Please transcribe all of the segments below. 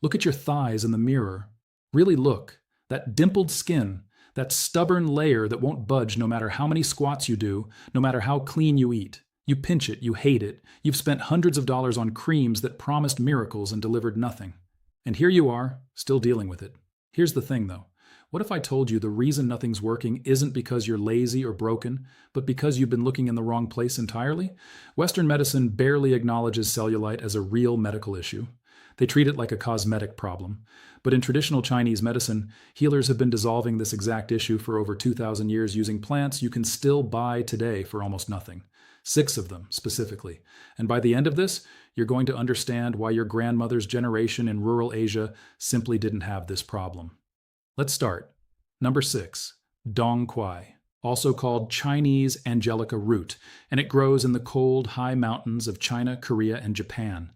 Look at your thighs in the mirror. Really look. That dimpled skin, that stubborn layer that won't budge no matter how many squats you do, no matter how clean you eat. You pinch it, you hate it. You've spent hundreds of dollars on creams that promised miracles and delivered nothing. And here you are, still dealing with it. Here's the thing though. What if I told you the reason nothing's working isn't because you're lazy or broken, but because you've been looking in the wrong place entirely? Western medicine barely acknowledges cellulite as a real medical issue. They treat it like a cosmetic problem. But in traditional Chinese medicine, healers have been dissolving this exact issue for over 2,000 years using plants you can still buy today for almost nothing. 6 of them, specifically. And by the end of this, you're going to understand why your grandmother's generation in rural Asia simply didn't have this problem. Let's start. Number 6, Dong Quai, also called Chinese angelica root, and it grows in the cold, high mountains of China, Korea, and Japan.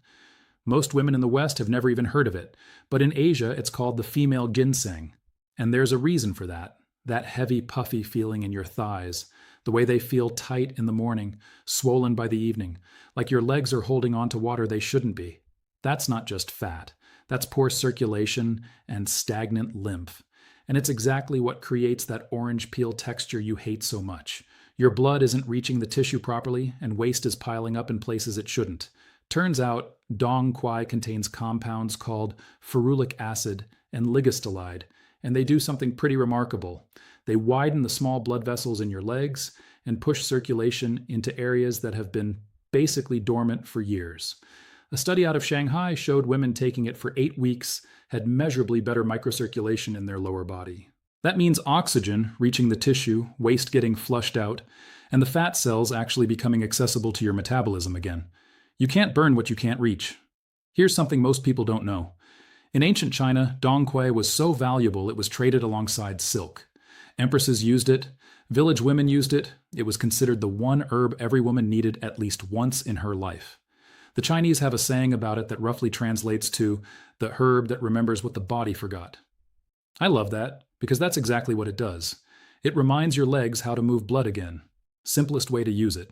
Most women in the West have never even heard of it, but in Asia it's called the female ginseng. And there's a reason for that. That heavy, puffy feeling in your thighs, the way they feel tight in the morning, swollen by the evening, like your legs are holding on to water they shouldn't be. That's not just fat. That's poor circulation and stagnant lymph. And it's exactly what creates that orange peel texture you hate so much. Your blood isn't reaching the tissue properly, and waste is piling up in places it shouldn't. Turns out, Dong Quai contains compounds called ferulic acid and ligustolide, and they do something pretty remarkable. They widen the small blood vessels in your legs and push circulation into areas that have been basically dormant for years. A study out of Shanghai showed women taking it for 8 weeks had measurably better microcirculation in their lower body. That means oxygen reaching the tissue, waste getting flushed out, and the fat cells actually becoming accessible to your metabolism again. You can't burn what you can't reach. Here's something most people don't know. In ancient China, Dong Quai was so valuable it was traded alongside silk. Empresses used it, village women used it. It was considered the one herb every woman needed at least once in her life. The Chinese have a saying about it that roughly translates to the herb that remembers what the body forgot. I love that, because that's exactly what it does. It reminds your legs how to move blood again. Simplest way to use it.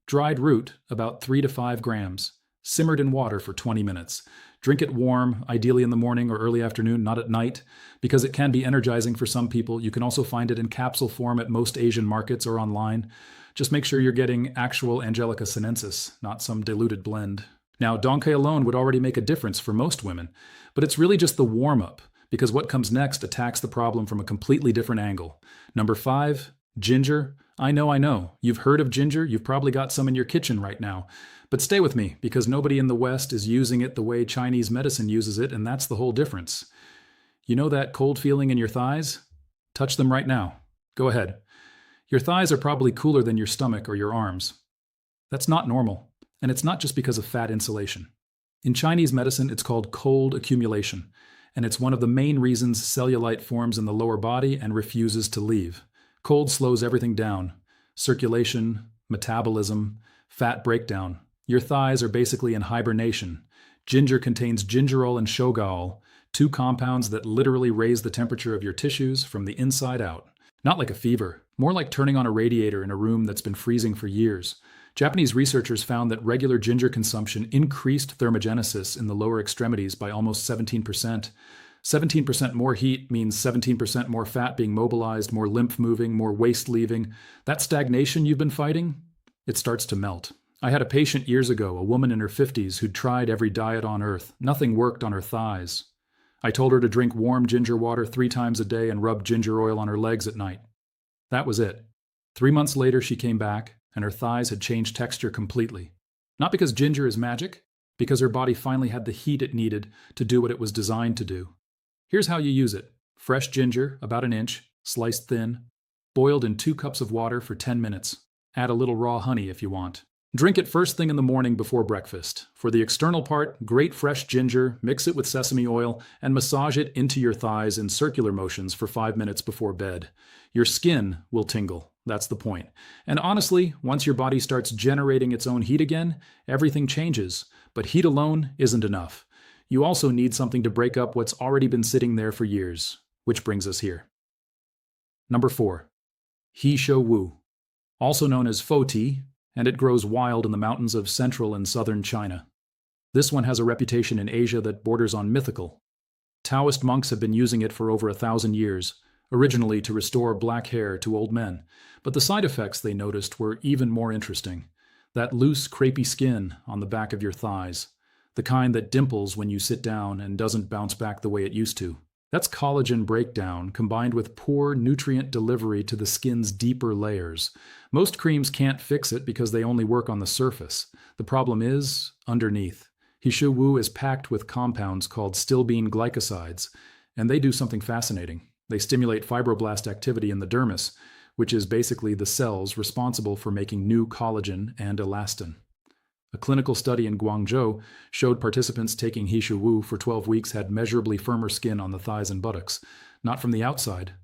Dried root, about 3 to 5 grams, simmered in water for 20 minutes. Drink it warm, ideally in the morning or early afternoon, not at night, because it can be energizing for some people. You can also find it in capsule form at most Asian markets or online. Just make sure you're getting actual Angelica sinensis, not some diluted blend. Now, Dong Quai alone would already make a difference for most women, but it's really just the warm-up, because what comes next attacks the problem from a completely different angle. Number 5, ginger. I know. You've heard of ginger. You've probably got some in your kitchen right now. But stay with me, because nobody in the West is using it the way Chinese medicine uses it, and that's the whole difference. You know that cold feeling in your thighs? Touch them right now. Go ahead. Your thighs are probably cooler than your stomach or your arms. That's not normal, and it's not just because of fat insulation. In Chinese medicine, it's called cold accumulation, and it's one of the main reasons cellulite forms in the lower body and refuses to leave. Cold slows everything down. Circulation, metabolism, fat breakdown. Your thighs are basically in hibernation. Ginger contains gingerol and shogaol, 2 compounds that literally raise the temperature of your tissues from the inside out. Not like a fever, more like turning on a radiator in a room that's been freezing for years. Japanese researchers found that regular ginger consumption increased thermogenesis in the lower extremities by almost 17%. 17% more heat means 17% more fat being mobilized, more lymph moving, more waste leaving. That stagnation you've been fighting, it starts to melt. I had a patient years ago, a woman in her 50s, who'd tried every diet on earth. Nothing worked on her thighs. I told her to drink warm ginger water 3 times a day and rub ginger oil on her legs at night. That was it. 3 months later, she came back, and her thighs had changed texture completely. Not because ginger is magic, because her body finally had the heat it needed to do what it was designed to do. Here's how you use it. Fresh ginger, about 1 inch, sliced thin, boiled in 2 cups of water for 10 minutes. Add a little raw honey if you want. Drink it first thing in the morning before breakfast. For the external part, grate fresh ginger, mix it with sesame oil, and massage it into your thighs in circular motions for 5 minutes before bed. Your skin will tingle. That's the point. And honestly, once your body starts generating its own heat again, everything changes. But heat alone isn't enough. You also need something to break up what's already been sitting there for years. Which brings us here. Number 4. He Shou Wu, also known as Fo tea, and it grows wild in the mountains of central and southern China. This one has a reputation in Asia that borders on mythical. Taoist monks have been using it for over 1,000 years, originally to restore black hair to old men. But the side effects they noticed were even more interesting. That loose, crepey skin on the back of your thighs, the kind that dimples when you sit down and doesn't bounce back the way it used to. That's collagen breakdown combined with poor nutrient delivery to the skin's deeper layers. Most creams can't fix it because they only work on the surface. The problem is underneath. He Shou Wu is packed with compounds called stilbene glycosides, and they do something fascinating. They stimulate fibroblast activity in the dermis, which is basically the cells responsible for making new collagen and elastin. A clinical study in Guangzhou showed participants taking He Shou Wu for 12 weeks had measurably firmer skin on the thighs and buttocks, not from the outside,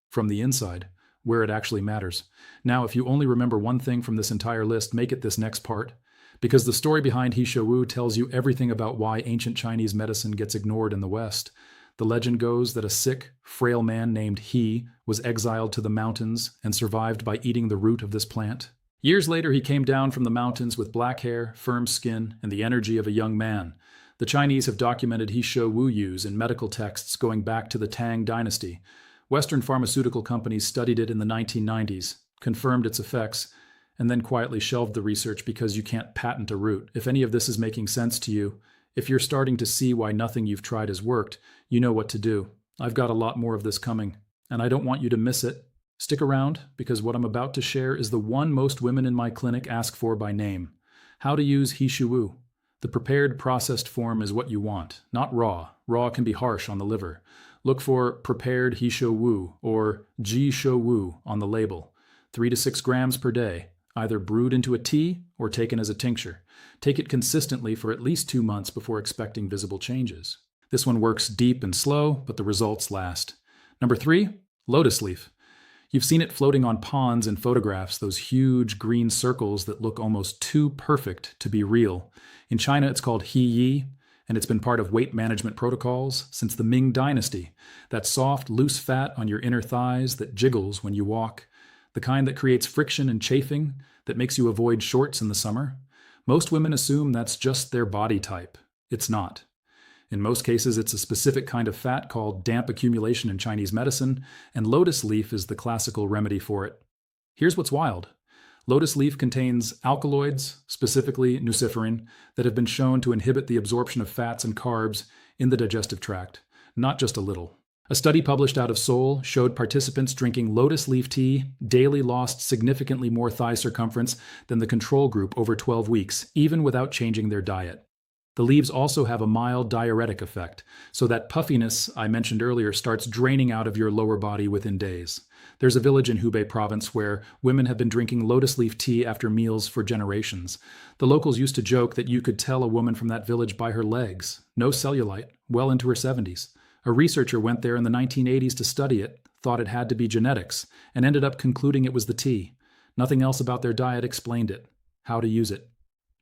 from the inside, where it actually matters. Now, if you only remember one thing from this entire list, make it this next part, because the story behind He Shou Wu tells you everything about why ancient Chinese medicine gets ignored in the West. The legend goes that a sick, frail man named He was exiled to the mountains and survived by eating the root of this plant. Years later, he came down from the mountains with black hair, firm skin, and the energy of a young man. The Chinese have documented He Shou Wu use in medical texts going back to the Tang dynasty. Western pharmaceutical companies studied it in the 1990s, confirmed its effects, and then quietly shelved the research because you can't patent a root. If any of this is making sense to you, if you're starting to see why nothing you've tried has worked, you know what to do. I've got a lot more of this coming, and I don't want you to miss it. Stick around, because what I'm about to share is the one most women in my clinic ask for by name. How to use He Shou Wu. The prepared processed form is what you want, not raw. Raw can be harsh on the liver. Look for prepared He Shou Wu or He Shou Wu on the label. 3 to 6 grams per day, either brewed into a tea or taken as a tincture. Take it consistently for at least 2 months before expecting visible changes. This one works deep and slow, but the results last. Number 3, lotus leaf. You've seen it floating on ponds in photographs, those huge green circles that look almost too perfect to be real. In China, it's called He Yi, and it's been part of weight management protocols since the Ming Dynasty. That soft, loose fat on your inner thighs that jiggles when you walk, the kind that creates friction and chafing that makes you avoid shorts in the summer. Most women assume that's just their body type. It's not. In most cases, it's a specific kind of fat called damp accumulation in Chinese medicine, and lotus leaf is the classical remedy for it. Here's what's wild. Lotus leaf contains alkaloids, specifically nuciferin, that have been shown to inhibit the absorption of fats and carbs in the digestive tract, not just a little. A study published out of Seoul showed participants drinking lotus leaf tea daily lost significantly more thigh circumference than the control group over 12 weeks, even without changing their diet. The leaves also have a mild diuretic effect, so that puffiness I mentioned earlier starts draining out of your lower body within days. There's a village in Hubei province where women have been drinking lotus leaf tea after meals for generations. The locals used to joke that you could tell a woman from that village by her legs. No cellulite, well into her 70s. A researcher went there in the 1980s to study it, thought it had to be genetics, and ended up concluding it was the tea. Nothing else about their diet explained it. How to use it.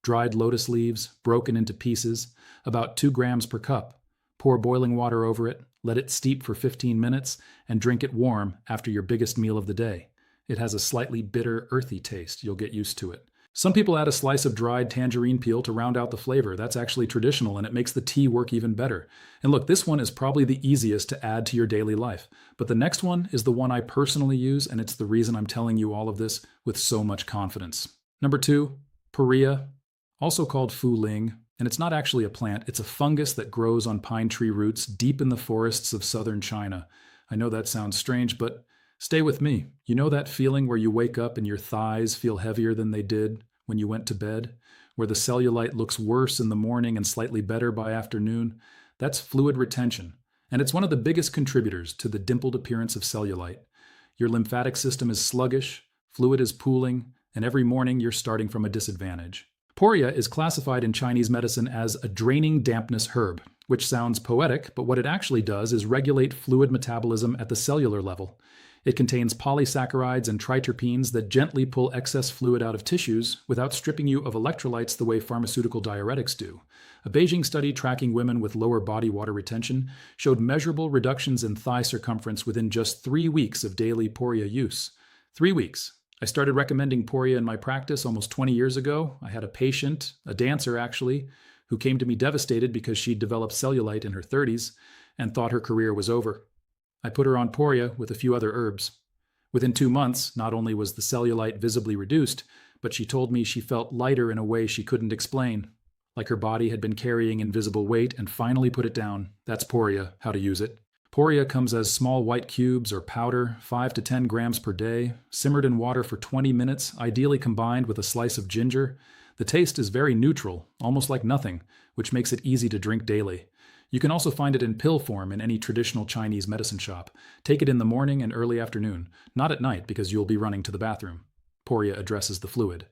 Dried lotus leaves, broken into pieces, about 2 grams per cup. Pour boiling water over it, let it steep for 15 minutes, and drink it warm after your biggest meal of the day. It has a slightly bitter, earthy taste. You'll get used to it. Some people add a slice of dried tangerine peel to round out the flavor. That's actually traditional, and it makes the tea work even better. And look, this one is probably the easiest to add to your daily life. But the next one is the one I personally use, and it's the reason I'm telling you all of this with so much confidence. Number 2, Poria, also called fu ling, and it's not actually a plant, it's a fungus that grows on pine tree roots deep in the forests of southern China. I know that sounds strange, but stay with me. You know that feeling where you wake up and your thighs feel heavier than they did when you went to bed? Where the cellulite looks worse in the morning and slightly better by afternoon? That's fluid retention, and it's one of the biggest contributors to the dimpled appearance of cellulite. Your lymphatic system is sluggish, fluid is pooling, and every morning you're starting from a disadvantage. Poria is classified in Chinese medicine as a draining dampness herb, which sounds poetic, but what it actually does is regulate fluid metabolism at the cellular level. It contains polysaccharides and triterpenes that gently pull excess fluid out of tissues without stripping you of electrolytes the way pharmaceutical diuretics do. A Beijing study tracking women with lower body water retention showed measurable reductions in thigh circumference within just 3 weeks of daily Poria use. 3 weeks. I started recommending Poria in my practice almost 20 years ago. I had a patient, a dancer actually, who came to me devastated because she'd developed cellulite in her 30s. and thought her career was over. I put her on Poria with a few other herbs. Within 2 months, not only was the cellulite visibly reduced, but she told me she felt lighter in a way she couldn't explain, like her body had been carrying invisible weight and finally put it down. That's Poria, how to use it. Poria comes as small white cubes or powder, 5 to 10 grams per day, simmered in water for 20 minutes, ideally combined with a slice of ginger. The taste is very neutral, almost like nothing, which makes it easy to drink daily. You can also find it in pill form in any traditional Chinese medicine shop. Take it in the morning and early afternoon, not at night because you'll be running to the bathroom. Poria addresses the fluid.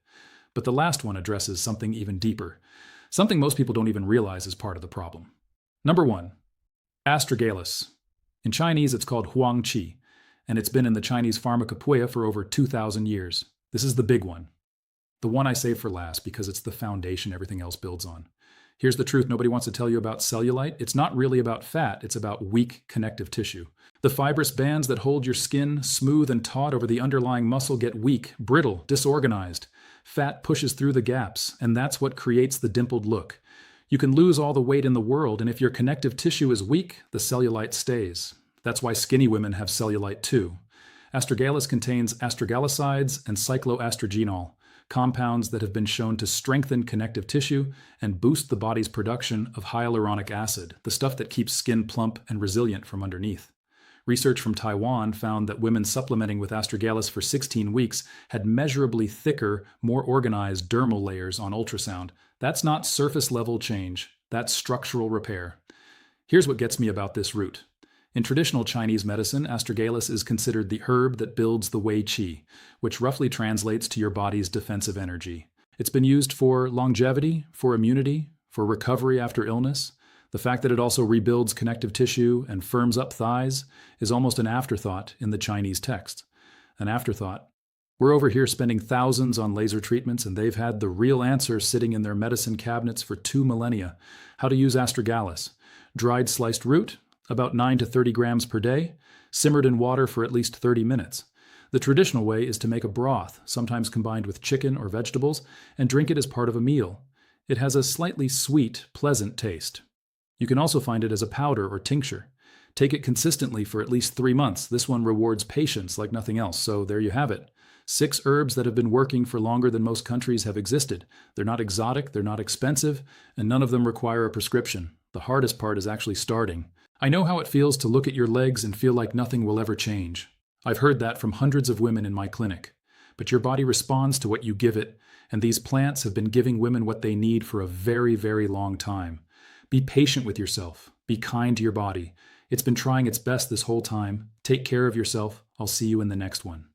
But the last one addresses something even deeper, something most people don't even realize is part of the problem. Number 1, astragalus. In Chinese, it's called huang qi, and it's been in the Chinese pharmacopoeia for over 2,000 years. This is the big one. The one I save for last because it's the foundation everything else builds on. Here's the truth nobody wants to tell you about cellulite. It's not really about fat, it's about weak connective tissue. The fibrous bands that hold your skin smooth and taut over the underlying muscle get weak, brittle, disorganized. Fat pushes through the gaps, and that's what creates the dimpled look. You can lose all the weight in the world, and if your connective tissue is weak, the cellulite stays. That's why skinny women have cellulite too. Astragalus contains astragalicides and cycloastragenol, compounds that have been shown to strengthen connective tissue and boost the body's production of hyaluronic acid, the stuff that keeps skin plump and resilient from underneath. Research from Taiwan found that women supplementing with astragalus for 16 weeks had measurably thicker, more organized dermal layers on ultrasound. That's not surface-level change, that's structural repair. Here's what gets me about this root. In traditional Chinese medicine, astragalus is considered the herb that builds the wei qi, which roughly translates to your body's defensive energy. It's been used for longevity, for immunity, for recovery after illness. The fact that it also rebuilds connective tissue and firms up thighs is almost an afterthought in the Chinese text. An afterthought. We're over here spending thousands on laser treatments, and they've had the real answer sitting in their medicine cabinets for 2 millennia. How to use astragalus. Dried sliced root, about 9 to 30 grams per day, simmered in water for at least 30 minutes. The traditional way is to make a broth, sometimes combined with chicken or vegetables, and drink it as part of a meal. It has a slightly sweet, pleasant taste. You can also find it as a powder or tincture. Take it consistently for at least 3 months. This one rewards patience like nothing else, so there you have it. 6 herbs that have been working for longer than most countries have existed. They're not exotic, they're not expensive, and none of them require a prescription. The hardest part is actually starting. I know how it feels to look at your legs and feel like nothing will ever change. I've heard that from hundreds of women in my clinic. But your body responds to what you give it, and these plants have been giving women what they need for a very, very long time. Be patient with yourself. Be kind to your body. It's been trying its best this whole time. Take care of yourself. I'll see you in the next one.